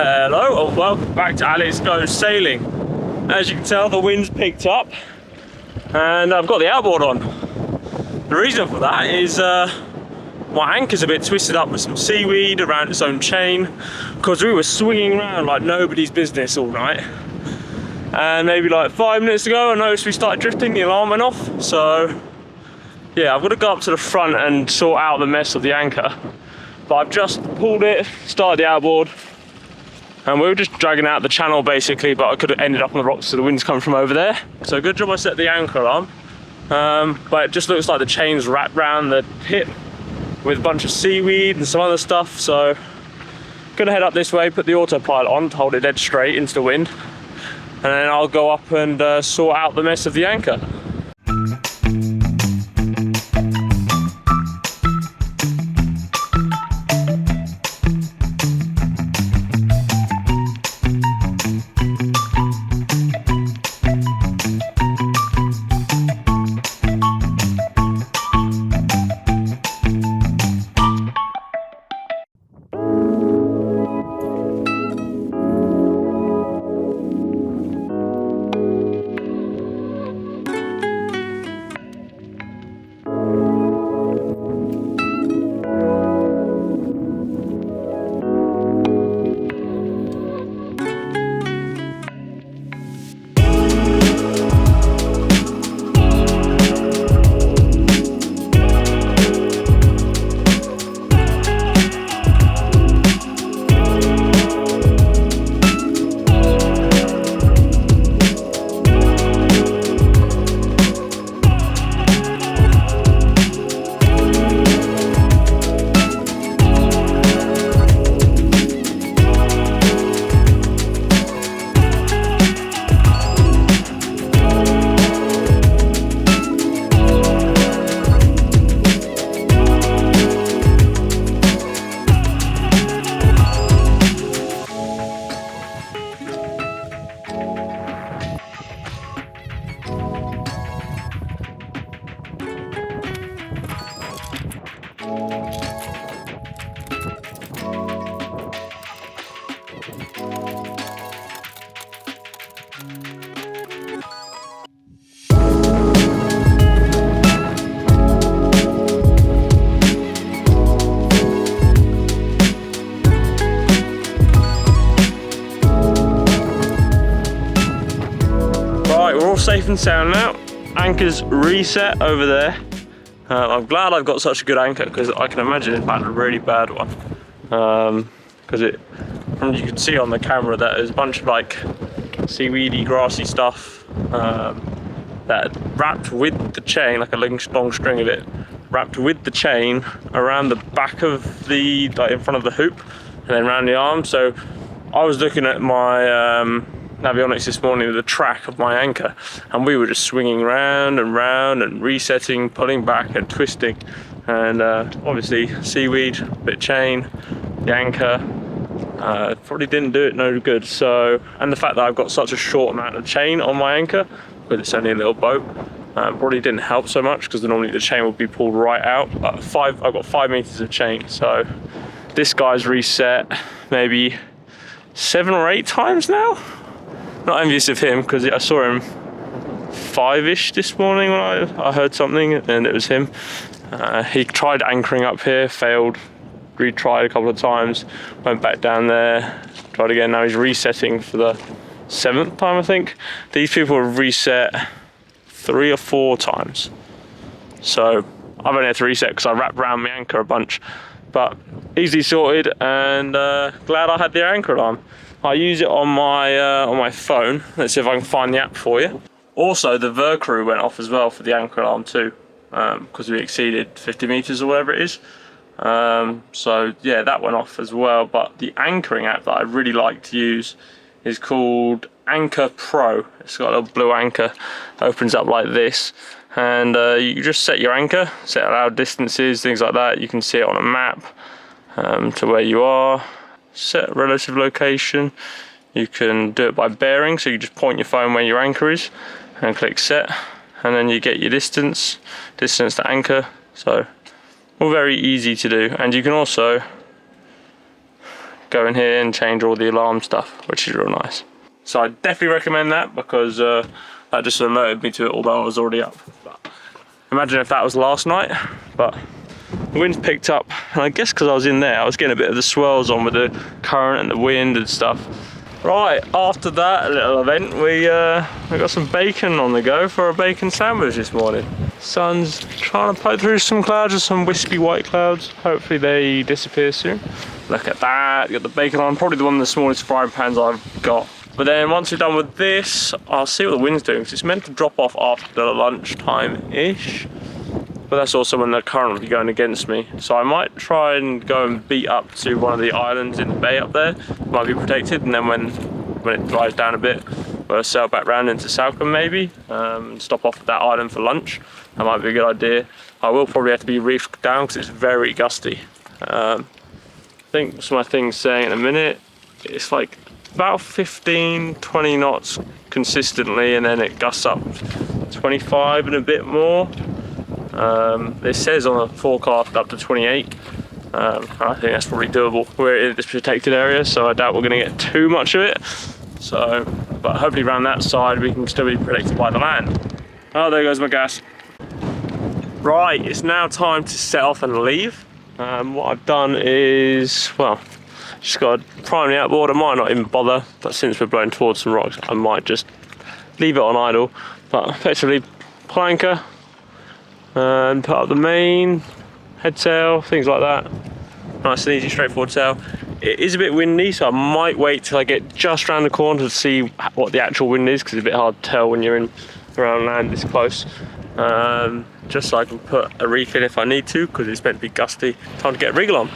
Hello and welcome back to Alex Goes Sailing. As you can tell, the wind's picked up and I've got the outboard on. The reason for that is my anchor's a bit twisted up with some seaweed around its own chain because we were swinging around like nobody's business all night. And maybe like 5 minutes ago I noticed we started drifting, the alarm went off. So yeah, I've got to go up to the front and sort out the mess of the anchor. But I've just pulled it, started the outboard, and we were just dragging out the channel basically, but I could have ended up on the rocks so the wind's coming from over there. So good job I set the anchor on. But it just looks like the chain's wrapped around the hip with a bunch of seaweed and some other stuff. So gonna head up this way, put the autopilot on to hold it dead straight into the wind, and then I'll go up and sort out the mess of the anchor. We're all safe and sound now. Anchor's reset over there. I'm glad I've got such a good anchor because I can imagine if I had a really bad one. Because you can see on the camera that there's a bunch of like seaweedy, grassy stuff that wrapped with the chain, like a long string of it, wrapped with the chain around the back of the, like in front of the hoop, and then around the arm. So I was looking at my avionics this morning with the track of my anchor, and we were just swinging round and round and resetting, pulling back and twisting, and obviously seaweed, bit of chain, the anchor probably didn't do it no good. So, and the fact that I've got such a short amount of chain on my anchor because it's only a little boat, probably didn't help so much because normally the chain would be pulled right out. I've got 5 meters of chain, so this guy's reset maybe 7 or 8 times now. Not envious of him because I saw him 5-ish this morning when I heard something, and it was him. He tried anchoring up here, failed, retried a couple of times, went back down there, tried again. Now he's resetting for the 7th time, I think. These people have reset 3 or 4 times. So I've only had to reset because I wrapped around my anchor a bunch, but easily sorted, and glad I had the anchor alarm. I use it on my phone. Let's see if I can find the app for you. Also, the Vercrew went off as well for the anchor alarm too, because we exceeded 50 meters or whatever it is. So yeah, that went off as well. But the anchoring app that I really like to use is called Anchor Pro. It's got a little blue anchor, opens up like this, and you just set your anchor, set allowed distances, things like that. You can see it on a map to where you are. Set relative location. You can do it by bearing, so you just point your phone where your anchor is and click set, and then you get your distance to anchor. So all very easy to do. And you can also go in here and change all the alarm stuff, which is real nice. So I definitely recommend that, because that just alerted me to it, although I was already up. But imagine if that was last night. But the wind's picked up, and I guess because I was in there, I was getting a bit of the swirls on with the current and the wind and stuff. Right, after that little event, we got some bacon on the go for a bacon sandwich this morning. Sun's trying to poke through some clouds, with some wispy white clouds. Hopefully they disappear soon. Look at that, got the bacon on, probably one of the smallest frying pans I've got. But then once we're done with this, I'll see what the wind's doing, because it's meant to drop off after lunchtime-ish. But that's also when the current will be going against me. So I might try and go and beat up to one of the islands in the bay up there. Might be protected, and then when it dries down a bit, we'll sail back round into Salcombe maybe, stop off at that island for lunch. That might be a good idea. I will probably have to be reefed down because it's very gusty. I think what's my thing saying in a minute, it's like about 15-20 knots consistently, and then it gusts up 25 and a bit more. It says on the forecast up to 28. I think that's probably doable. We're in this protected area, so I doubt we're going to get too much of it. So, but hopefully around that side we can still be protected by the land. Oh, there goes my gas. Right, it's now time to set off and leave. What I've done is, well, just got to prime the outboard. I might not even bother, but since we're blowing towards some rocks, I might just leave it on idle. But effectively, pull anchor and put up the main, head sail, things like that. Nice and easy, straightforward sail. It is a bit windy, so I might wait till I get just around the corner to see what the actual wind is, because it's a bit hard to tell when you're in around land this close. Just so I can put a reef in if I need to, because it's meant to be gusty. Time to get a wriggle on.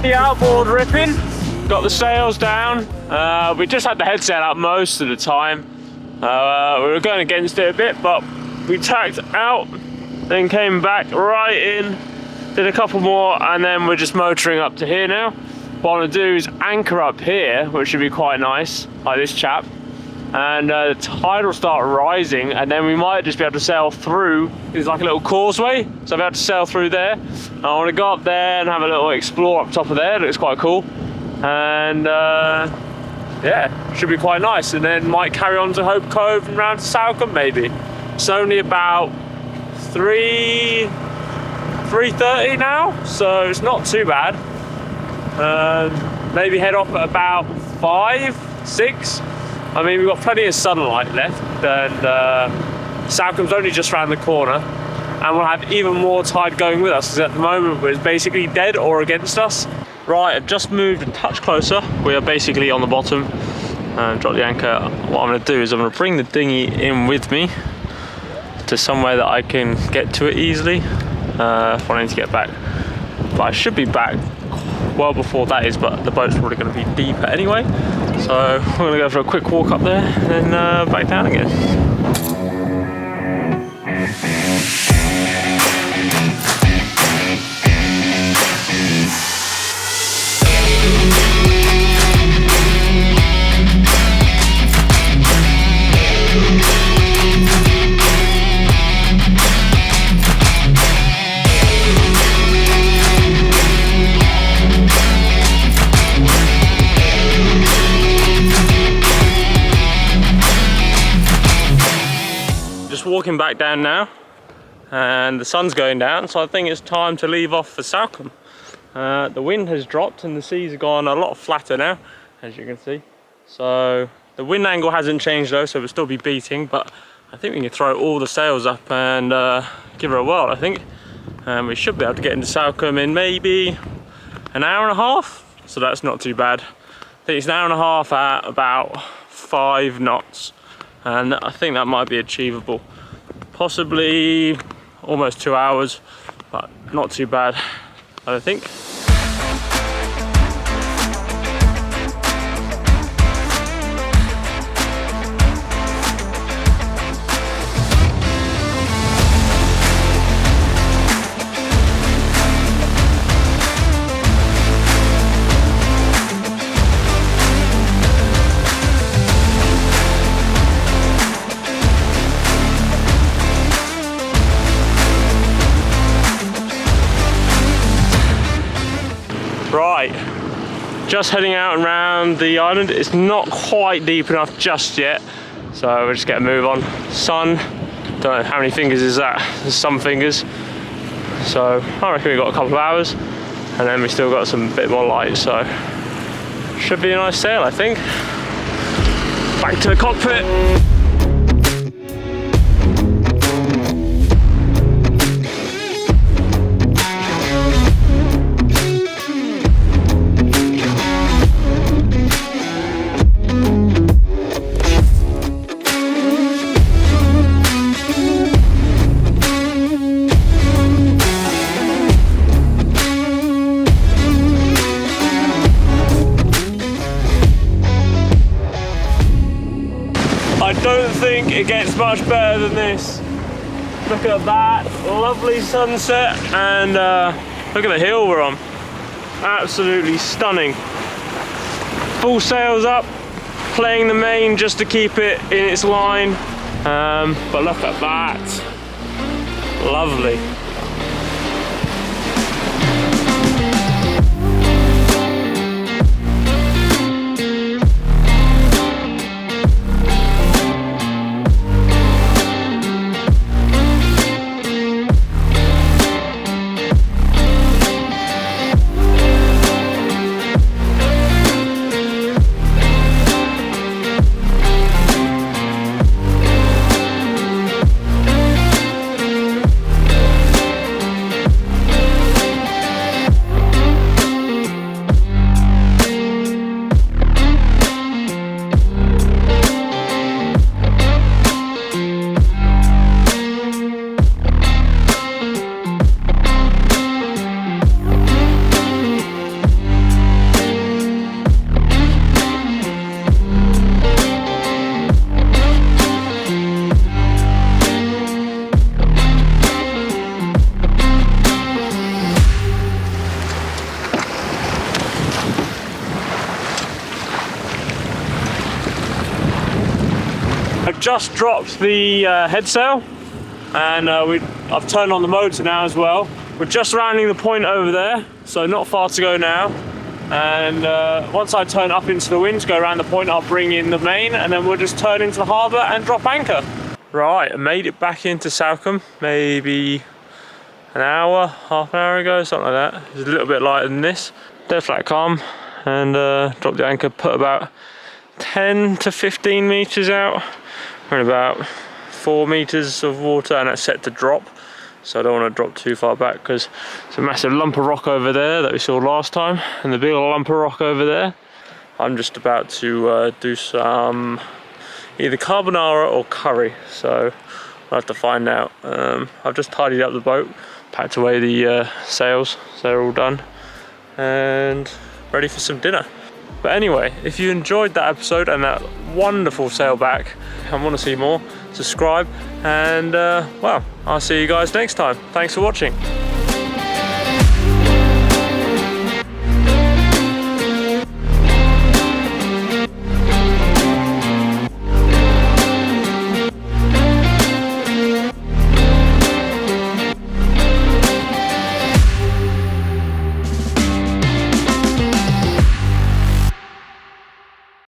The outboard ripping, got the sails down. We just had the head sail up most of the time. We were going against it a bit, but we tacked out, then came back right in, did a couple more, and then we're just motoring up to here now. What I want to do is anchor up here, which should be quite nice, like this chap. And the tide will start rising, and then we might just be able to sail through. It's like a little causeway, so I'll be able to sail through there. And I want to go up there and have a little explore up top of there. It looks quite cool. And yeah, should be quite nice. And then might carry on to Hope Cove and round to Salcombe maybe. It's only about 3:30 now, so it's not too bad. Maybe head off at about 5, 6. I mean, we've got plenty of sunlight left, and Salcombe's only just around the corner, and we'll have even more tide going with us, because at the moment it's basically dead or against us. Right, I've just moved a touch closer. We are basically on the bottom, and drop the anchor. What I'm going to do is I'm going to bring the dinghy in with me to somewhere that I can get to it easily if I need to get back. But I should be back well before that is, but the boat's probably going to be deeper anyway. So we're going to go for a quick walk up there and then back down again. walking back down now, and the sun's going down, so I think it's time to leave off for Salcombe. The wind has dropped and the seas have gone a lot flatter now, as you can see. So the wind angle hasn't changed though, so it'll still be beating, but I think we can throw all the sails up and give her a whirl, I think. And we should be able to get into Salcombe in maybe an hour and a half, so that's not too bad. I think it's an hour and a half at about 5 knots, and I think that might be achievable. Possibly almost 2 hours, but not too bad, I think. Right, just heading out and around the island. It's not quite deep enough just yet, so we'll just get a move on. Sun, don't know how many fingers is that, there's some fingers. So I reckon we've got a couple of hours, and then we still got some bit more light, so should be a nice sail, I think. Back to the cockpit. I don't think it gets much better than this. Look at that lovely sunset, and look at the hill we're on. Absolutely stunning. Full sails up, playing the main just to keep it in its line. But look at that. Lovely. I've just dropped the head sail, and I've turned on the motor now as well. We're just rounding the point over there, so not far to go now. And once I turn up into the wind to go around the point, I'll bring in the main, and then we'll just turn into the harbour and drop anchor. Right, I made it back into Salcombe maybe an hour, half an hour ago, something like that. It's a little bit lighter than this. Dead flat calm, and dropped the anchor, put about 10 to 15 metres out. We're in about 4 metres of water, and that's set to drop, so I don't want to drop too far back because it's a massive lump of rock over there that we saw last time, and the big lump of rock over there. I'm just about to do some either carbonara or curry, so I'll have to find out. I've just tidied up the boat, packed away the sails, so they're all done and ready for some dinner. But anyway, if you enjoyed that episode and that wonderful sail back and want to see more, subscribe, and well, I'll see you guys next time. Thanks for watching.